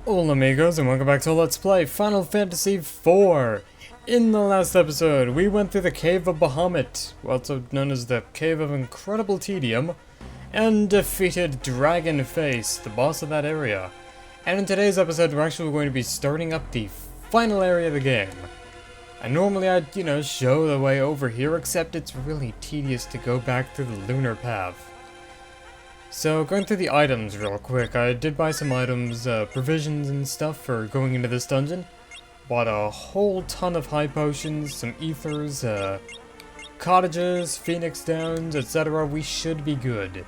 Hola amigos, and welcome back to Let's Play Final Fantasy IV! In the last episode, we went through the Cave of Bahamut, also known as the Cave of Incredible Tedium, and defeated Dragon Face, the boss of that area. And in today's episode, we're actually going to be starting up the final area of the game. And normally I'd, show the way over here, except it's really tedious to go back through the lunar path. So, going through the items real quick, I did buy some items, provisions and stuff for going into this dungeon. Bought a whole ton of high potions, some ethers, cottages, phoenix downs, etc. We should be good.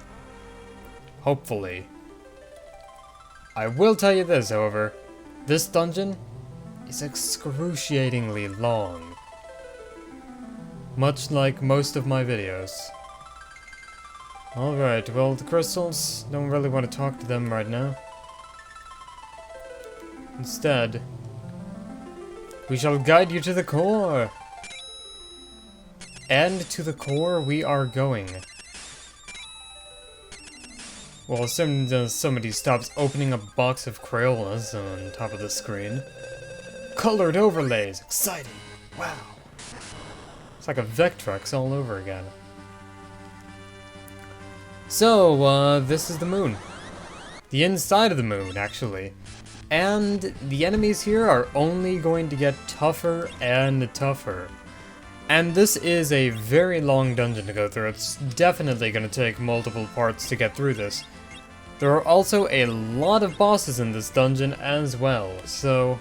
Hopefully. I will tell you this, however. This dungeon is excruciatingly long. Much like most of my videos. Alright, well, the crystals, don't really want to talk to them right now. Instead, we shall guide you to the core! And to the core we are going. Well, assuming somebody stops opening a box of Crayolas on top of the screen. Colored overlays! Exciting! Wow! It's like a Vectrex all over again. So, this is the moon. The inside of the moon, actually. And the enemies here are only going to get tougher and tougher. And this is a very long dungeon to go through. It's definitely going to take multiple parts to get through this. There are also a lot of bosses in this dungeon as well, so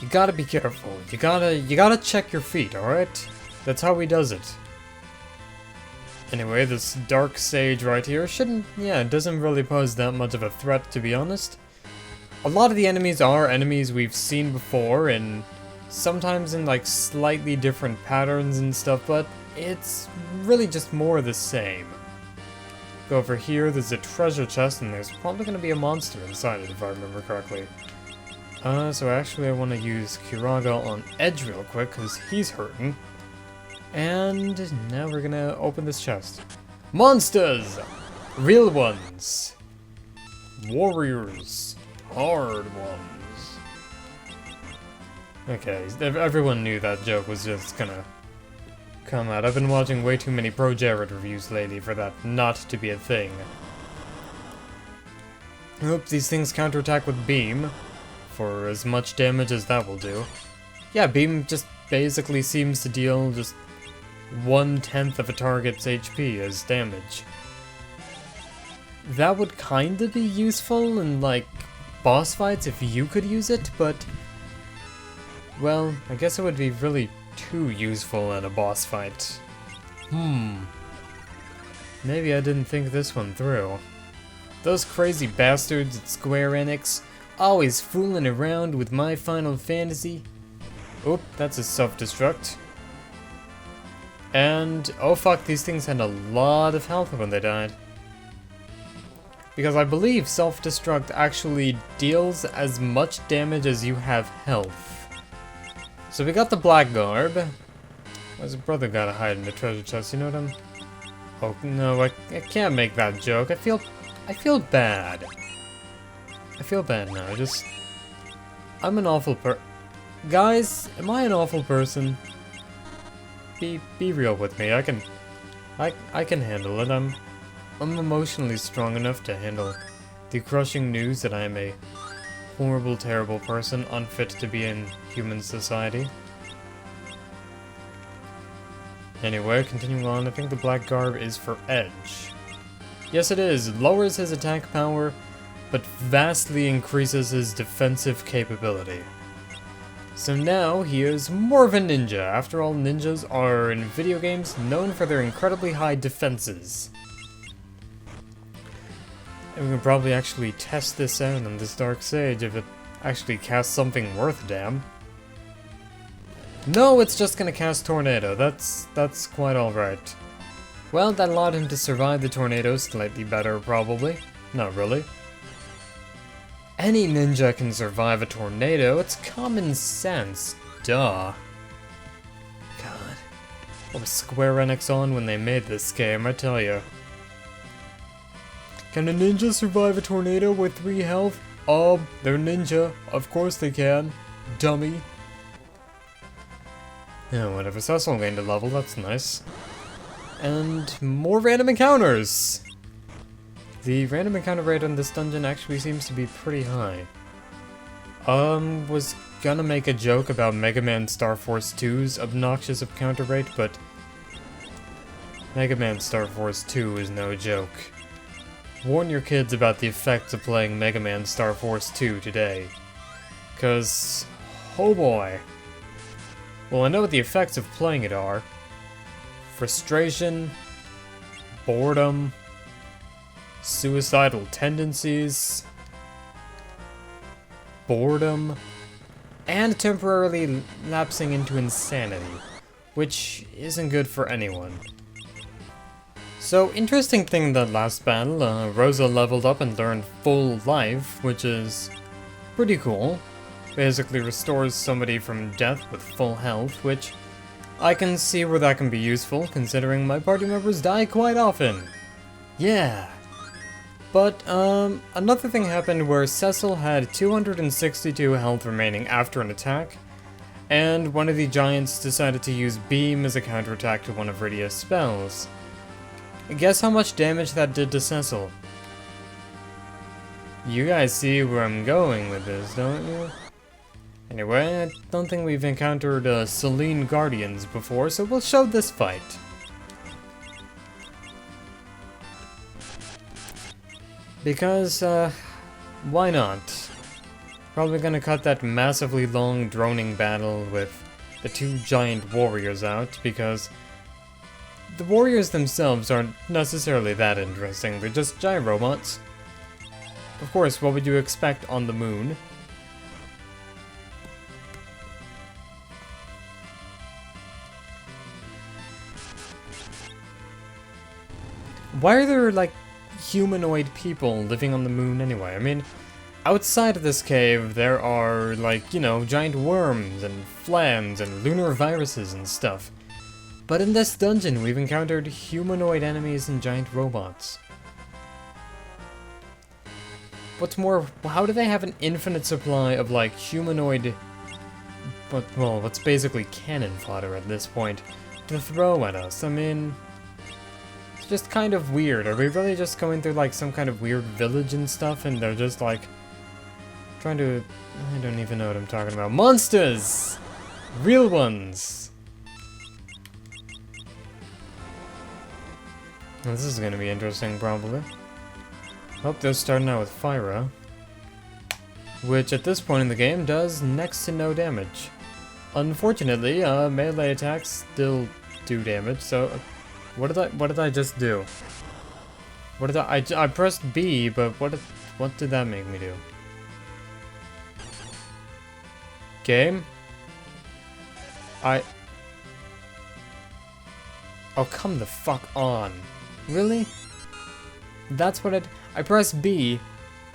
you gotta be careful. You gotta check your feet, alright? That's how he does it. Anyway, this dark sage right here it doesn't really pose that much of a threat, to be honest. A lot of the enemies are enemies we've seen before, and sometimes in like slightly different patterns and stuff, but it's really just more the same. Go over here, there's a treasure chest, and there's probably going to be a monster inside it, if I remember correctly. So actually I want to use Kiraga on Edge real quick, because he's hurting. And now we're gonna open this chest. Monsters! Real ones! Warriors! Hard ones! Okay, everyone knew that joke was just gonna come out. I've been watching way too many Pro Jared reviews lately for that not to be a thing. Oops, these things counterattack with Beam, for as much damage as that will do. Yeah, Beam just basically seems to deal just 1/10 of a target's HP as damage. That would kinda be useful in, like, boss fights if you could use it, but well, I guess it would be really too useful in a boss fight. Maybe I didn't think this one through. Those crazy bastards at Square Enix, always fooling around with my Final Fantasy. Oop, that's a self-destruct. And, oh fuck, these things had a lot of health when they died. Because I believe self-destruct actually deals as much damage as you have health. So we got the black garb. Why's his brother gotta hide in the treasure chest, you know what I'm... Oh, no, I can't make that joke. I feel bad. I feel bad now, I'm an awful Guys, am I an awful person? Be real with me. I can handle it. I'm emotionally strong enough to handle the crushing news that I am a horrible, terrible person, unfit to be in human society. Anyway, continuing on, I think the black garb is for Edge. Yes, it is. Lowers his attack power, but vastly increases his defensive capability. So now he is more of a ninja. After all, ninjas are, in video games, known for their incredibly high defenses. And we can probably actually test this out on this Dark Sage if it actually casts something worth a damn. No, it's just gonna cast Tornado. That's quite alright. Well, that allowed him to survive the tornado slightly better, probably. Not really. Any ninja can survive a tornado, it's common sense, duh. God, what was Square Enix on when they made this game, I tell you. Can a ninja survive a tornado with 3 health? They're ninja. Of course they can. Dummy. Yeah, whatever. Cecil gained a level. That's nice. And more random encounters! The random encounter rate on this dungeon actually seems to be pretty high. Was gonna make a joke about Mega Man Star Force 2's obnoxious encounter rate, but Mega Man Star Force 2 is no joke. Warn your kids about the effects of playing Mega Man Star Force 2 today. 'Cause, oh boy. Well, I know what the effects of playing it are. Frustration, boredom, suicidal tendencies, boredom, and temporarily lapsing into insanity, which isn't good for anyone. So, interesting thing that last battle, Rosa leveled up and learned full life, which is pretty cool. Basically restores somebody from death with full health, which I can see where that can be useful, considering my party members die quite often. Yeah. But, another thing happened where Cecil had 262 health remaining after an attack, and one of the giants decided to use Beam as a counterattack to one of Rydia's spells. Guess how much damage that did to Cecil? You guys see where I'm going with this, don't you? Anyway, I don't think we've encountered Saline Guardians before, so we'll show this fight. Because, why not? Probably gonna cut that massively long, droning battle with the 2 giant warriors out, because the warriors themselves aren't necessarily that interesting, they're just giant robots. Of course, what would you expect on the moon? Why are there, like, humanoid people living on the moon anyway? I mean, outside of this cave, there are, like, you know, giant worms and flans and lunar viruses and stuff. But in this dungeon, we've encountered humanoid enemies and giant robots. What's more, how do they have an infinite supply of, like, humanoid... well, what's basically cannon fodder at this point, to throw at us? I mean... it's just kind of weird. Are we really just going through, like, some kind of weird village and stuff, and they're just, like... trying to... I don't even know what I'm talking about. Monsters! Real ones! This is gonna be interesting, probably. Hope they're starting out with Fyra, which at this point in the game does next to no damage. Unfortunately, melee attacks still do damage, so... what did I just do? What did I pressed B, but what did that make me do? Game? Oh, come the fuck on. Really? That's what I press B,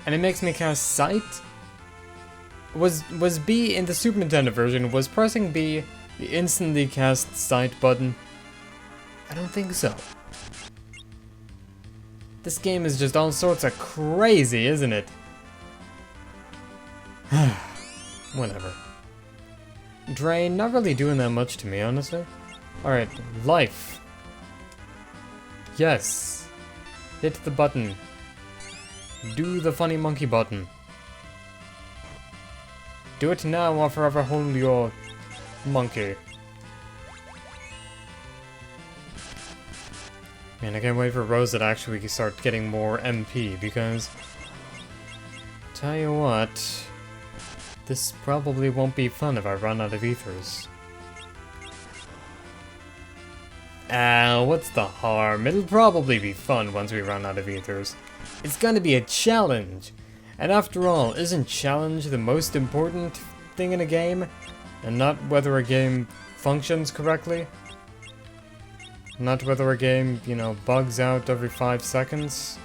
and it makes me cast Sight? Was B in the Super Nintendo version, was pressing B the instantly cast Sight button? I don't think so. This game is just all sorts of crazy, isn't it? Whatever. Drain, not really doing that much to me, honestly. Alright, life. Yes. Hit the button. Do the funny monkey button. Do it now or forever hold your monkey. Man, I can't wait for Rosa to actually start getting more MP, because... tell you what... this probably won't be fun if I run out of ethers. What's the harm? It'll probably be fun once we run out of ethers. It's gonna be a challenge! And after all, isn't challenge the most important thing in a game? And not whether a game functions correctly? Not whether a game, you know, bugs out every 5 seconds?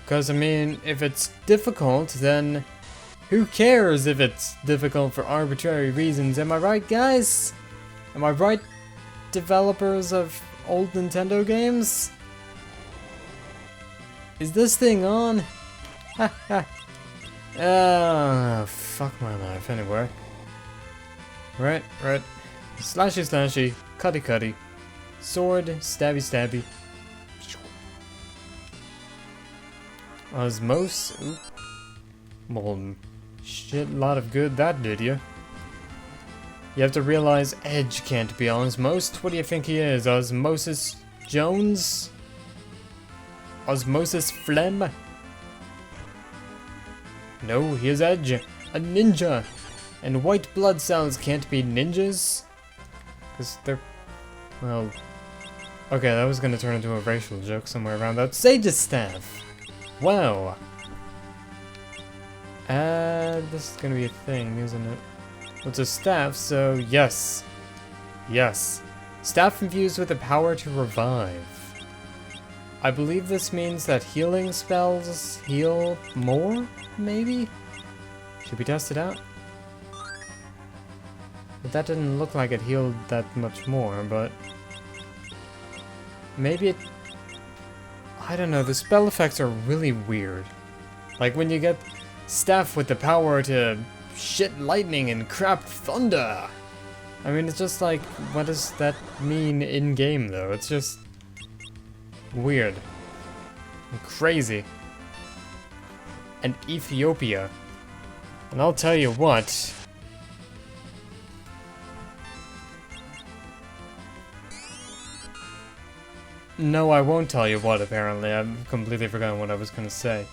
Because, I mean, if it's difficult, then who cares if it's difficult for arbitrary reasons? Am I right, guys? Am I right, developers of old Nintendo games? Is this thing on? Ha ha. Fuck my life anyway. Right. Slashy slashy, cutty cutty. Sword, stabby stabby. Osmose. Oop. Well, shit lot of good that did ya. You have to realize Edge can't be Osmose. What do you think he is? Osmosis Jones? Osmosis Phlegm? No, he is Edge, a ninja. And white blood cells can't be ninjas? Because they're... well... okay, that was gonna turn into a racial joke somewhere around that. Sage's Staff! Wow! This is gonna be a thing, isn't it? It's a staff, so yes. Yes. Staff infused with the power to revive. I believe this means that healing spells heal more, maybe? Should we test it out? But that didn't look like it healed that much more, but... maybe it... I don't know, the spell effects are really weird. Like when you get staff with the power to shit lightning and crap thunder. I mean, it's just like, what does that mean in-game though? It's just... weird. And crazy. And Ethiopia. And I'll tell you what... no, I won't tell you what, apparently. I've completely forgotten what I was gonna say.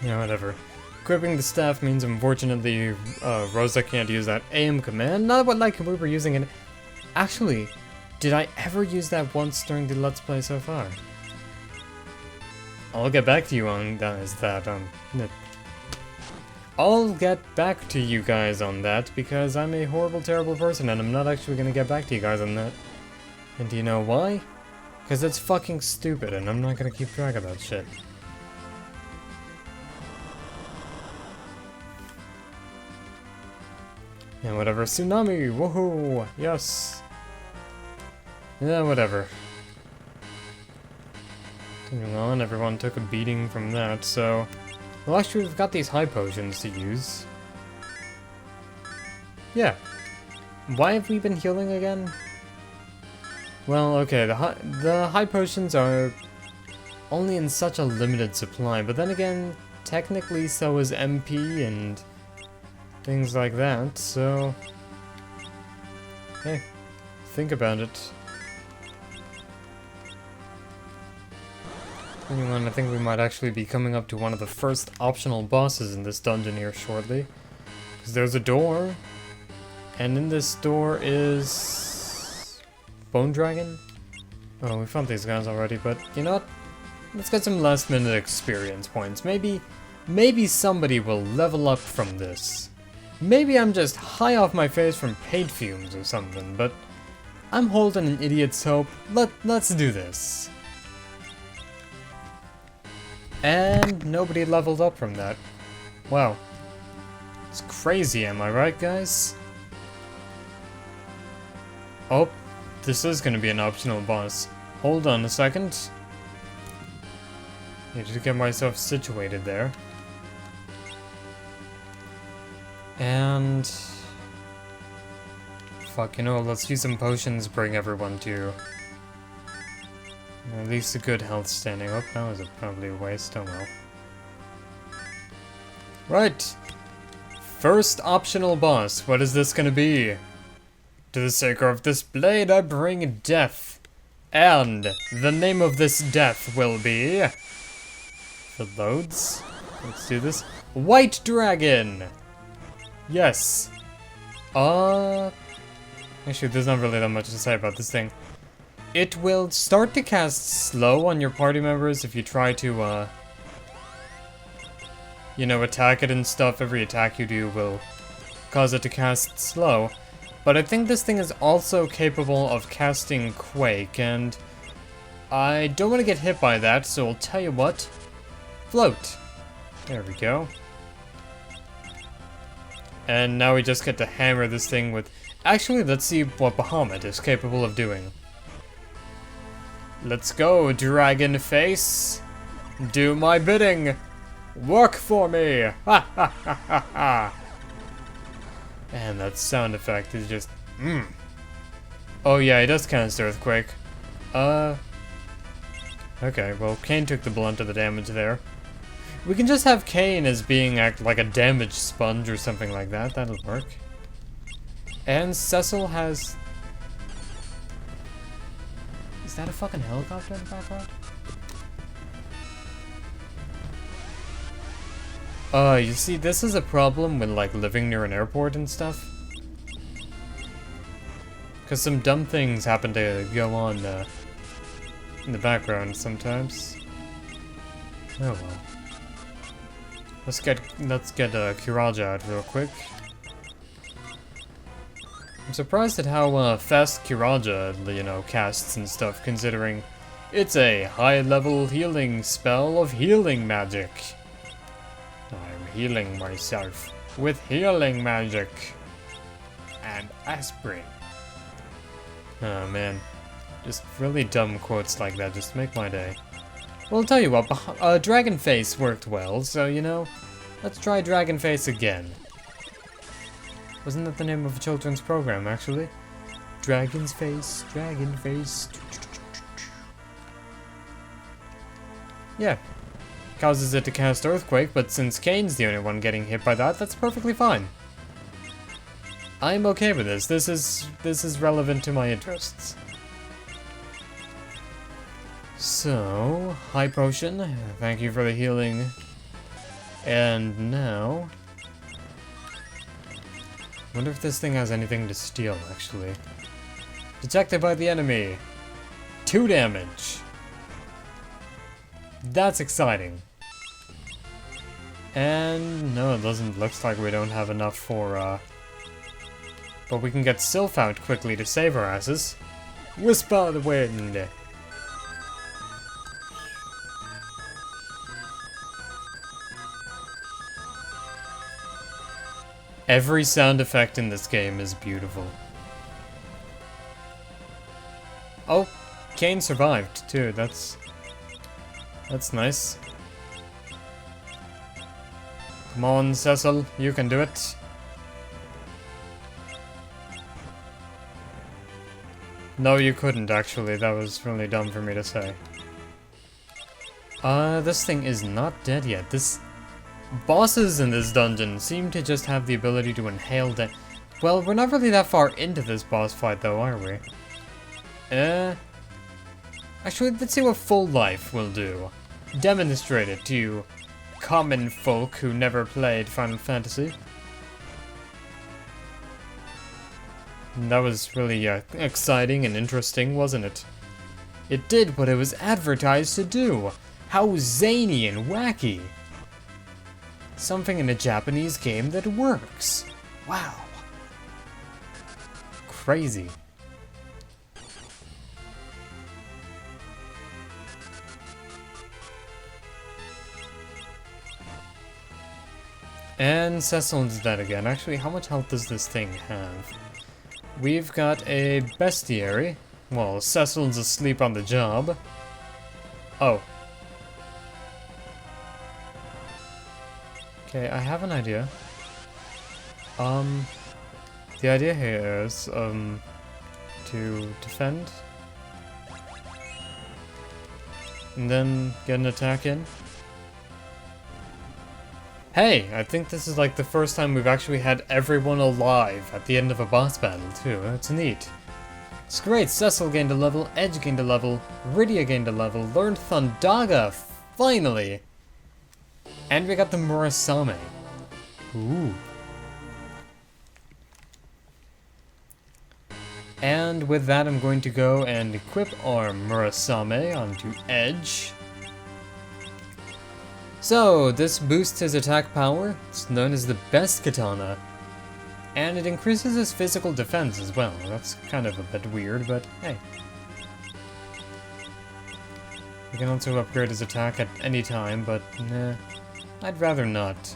Yeah, whatever. Equipping the staff means, unfortunately, Rosa can't use that aim command. Not what like we were using it. Actually, did I ever use that once during the Let's Play so far? I'll get back to you on that. I'll get back to you guys on that, because I'm a horrible, terrible person, and I'm not actually gonna get back to you guys on that. And do you know why? Because it's fucking stupid, and I'm not gonna keep track of that shit. Yeah, whatever. Tsunami! Woohoo! Yes! Yeah, whatever. Continuing on, everyone took a beating from that, so... well, actually, we've got these high potions to use. Yeah. Why have we been healing again? Well, okay, the high potions are only in such a limited supply, but then again, technically so is MP and things like that, so... hey, think about it. Anyway, I think we might actually be coming up to one of the first optional bosses in this dungeon here shortly. Because there's a door, and in this door is... Bone Dragon? Oh, we found these guys already, but you know what? Let's get some last minute experience points. Maybe somebody will level up from this. Maybe I'm just high off my face from paint fumes or something, but I'm holding an idiot's hope. Let's do this. And nobody leveled up from that. Wow. It's crazy, am I right, guys? Oh, this is gonna be an optional boss. Hold on a second. Need to get myself situated there. And... fuck, you know, let's use some potions, bring everyone to... at least a good health standing up. That was probably a waste, oh well. Right! First optional boss, what is this gonna be? To the seeker of this blade I bring death. And the name of this death will be... if it loads, let's do this. White Dragon! Yes. Actually, there's not really that much to say about this thing. It will start to cast slow on your party members if you try to, you know, attack it and stuff. Every attack you do will cause it to cast slow. But I think this thing is also capable of casting Quake, and I don't want to get hit by that, so I'll tell you what. Float. There we go. And now we just get to hammer this thing with Actually, let's see what Bahamut is capable of doing. Let's go, Dragon Face. Do my bidding. Work for me. Ha ha ha ha ha. And that sound effect is just, Oh yeah, he does cast Earthquake. Okay, well, Kane took the blunt of the damage there. We can just have Kane as being like a damage sponge or something like that. That'll work. And Cecil has... Is that a fucking helicopter in the background? You see, this is a problem with, like, living near an airport and stuff. Because some dumb things happen to go on, in the background sometimes. Oh well. Let's get Kiraja out real quick. I'm surprised at how fast Kiraja, you know, casts and stuff, considering it's a high-level healing spell of healing magic. I'm healing myself with healing magic and aspirin. Oh man. Just really dumb quotes like that just make my day. Well, I'll tell you what, Dragon Face worked well, so, you know, let's try Dragon Face again. Wasn't that the name of a children's program, actually? Dragon's Face, Dragon Face. Yeah. Causes it to cast Earthquake, but since Kane's the only one getting hit by that, that's perfectly fine. I'm okay with this. This is relevant to my interests. So, High Potion, thank you for the healing. And now... wonder if this thing has anything to steal, actually. Detected by the enemy. 2 damage. That's exciting. And no, it doesn't. Looks like we don't have enough for, but we can get Sylph out quickly to save our asses. Whisper the wind. Every sound effect in this game is beautiful. Oh, Kane survived too. That's nice. Come on, Cecil, you can do it. No, you couldn't, actually. That was really dumb for me to say. This thing is not dead yet. Bosses in this dungeon seem to just have the ability to inhale death. Well, we're not really that far into this boss fight, though, are we? Actually, let's see what full life will do. Demonstrate it to you common folk who never played Final Fantasy. And that was really exciting and interesting, wasn't it? It did what it was advertised to do. How zany and wacky. Something in a Japanese game that works. Wow. Crazy. And Cecil's dead again. Actually, how much health does this thing have? We've got a bestiary. Well, Cecil's asleep on the job. Oh. Okay, I have an idea. The idea here is, to defend. And then get an attack in. Hey, I think this is like the first time we've actually had everyone alive at the end of a boss battle, too. That's neat. It's great. Cecil gained a level, Edge gained a level, Rydia gained a level, learned Thundaga, finally! And we got the Murasame. Ooh. And with that, I'm going to go and equip our Murasame onto Edge. So, this boosts his attack power. It's known as the best katana. And it increases his physical defense as well. That's kind of a bit weird, but hey. We can also upgrade his attack at any time, but nah, I'd rather not.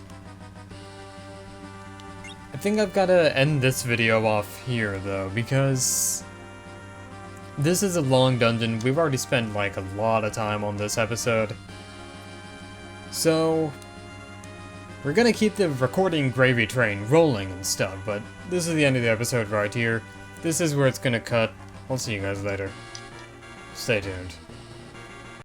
I think I've got to end this video off here, though, because this is a long dungeon. We've already spent, like, a lot of time on this episode. So, we're gonna keep the recording gravy train rolling and stuff, but this is the end of the episode right here. This is where it's gonna cut. I'll see you guys later. Stay tuned.